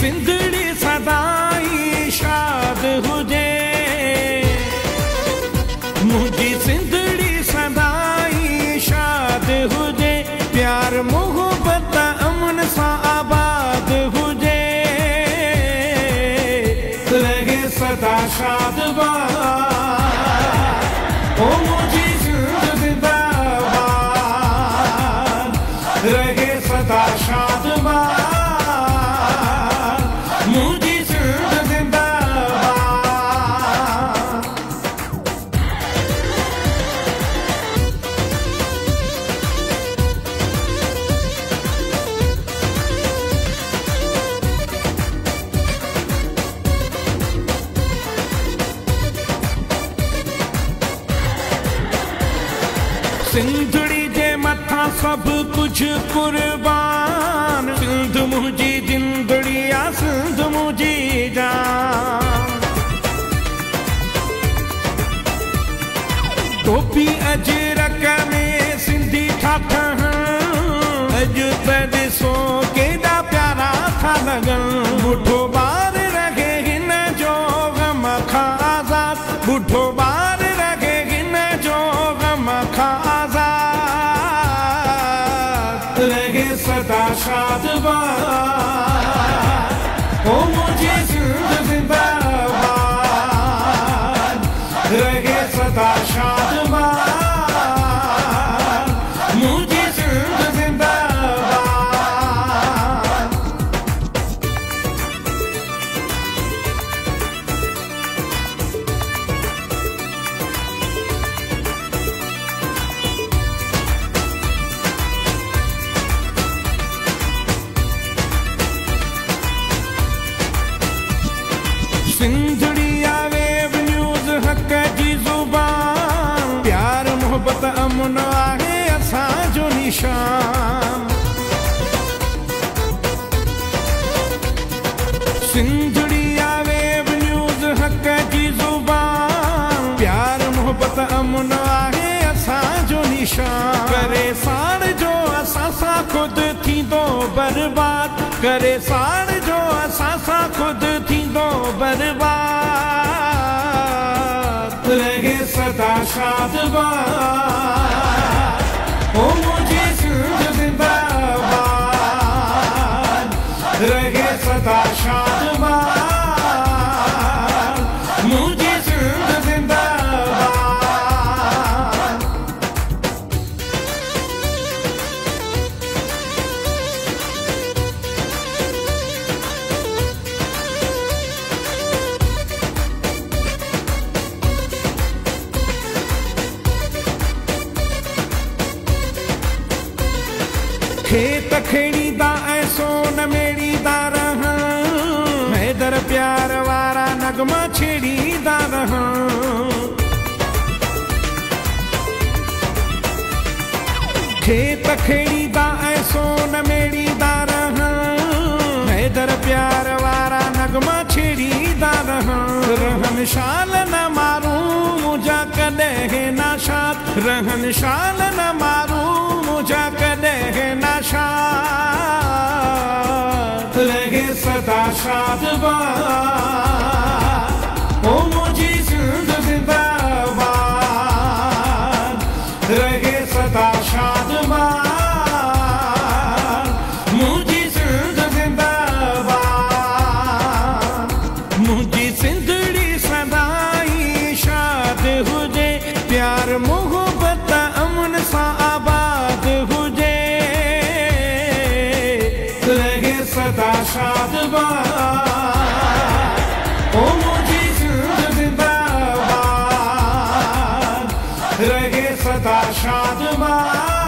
सिंधड़ी सदाई शाद हुजे, मुझी सिंधड़ी सदाई शाद हुजे, प्यार मोहब्बत अमन सा आबाद हुजे, रहे सदा शादबाद। ओ मुझी जिंदाबाद, रहे सदा शादबाद, मुझी जिंदाबाद। सिंधड़ी जे मथा सब कुछ कुर्बान, सिंध मुझी जिंदड़ी आ सिंध मुझी जान। टोपी अजरक में सिंधी ठाठा, अज तॾिसो केॾा प्यारा था लॻन। बुढ़ो ॿार रहे हिन जो ग़म खां आज़ाद, बुढ़ो ॿार रहे हिन जो ग़म खां रहे सदा शादबाद। ओ मुझे जिंदाबाद, रहे सदा शादबाद, मुझे जिंदाबाद। सिंधड़ी वेब न्यूज़ हक़ जी ज़ुबान, प्यार मोहब्बत अमन आहे असांजो निशान। सिंधड़ी वेब न्यूज़ हक़ जी ज़ुबान, प्यार मोहब्बत अमन आहे असांजो निशान। करे साड़ जो असां सां ख़ुदि थींदो बर्बाद, करे साड़ जो असां सां ख़ुदि थींदो बर्बाद, रहे सदा शादबाद। ओ मुझे जिंदाबाद, रहे सदा शादबाद, मुझे जिंदाबाद। खेत खेड़ीदा ऐं सोन मेड़ीदा रहां, हैदर प्यार वारा नगमा छेड़ीदा रहां। खेत खेड़ीदा ऐं सोन मेड़ीदा रहां, हैदर प्यार वारा नगमा छेड़ीदा रहां। रहन शाल न मारूं मुझा कॾहिं ना शाद, रहन शाल न मारूं मुझा कॾहिं ना शाद, रहे सदा शादबाद। ओ मुझी जिंदाबाद, रहे सदा शादबाद, मुझी जिंदाबाद। मुझी सिंधड़ी सदाई शाद हुजे, प्यार मोहब्बत अमन सा आबाद हुजे, रहे सदा शादबाद। ओ मुझी जिंदाबाद, रहे सदा शादबाद।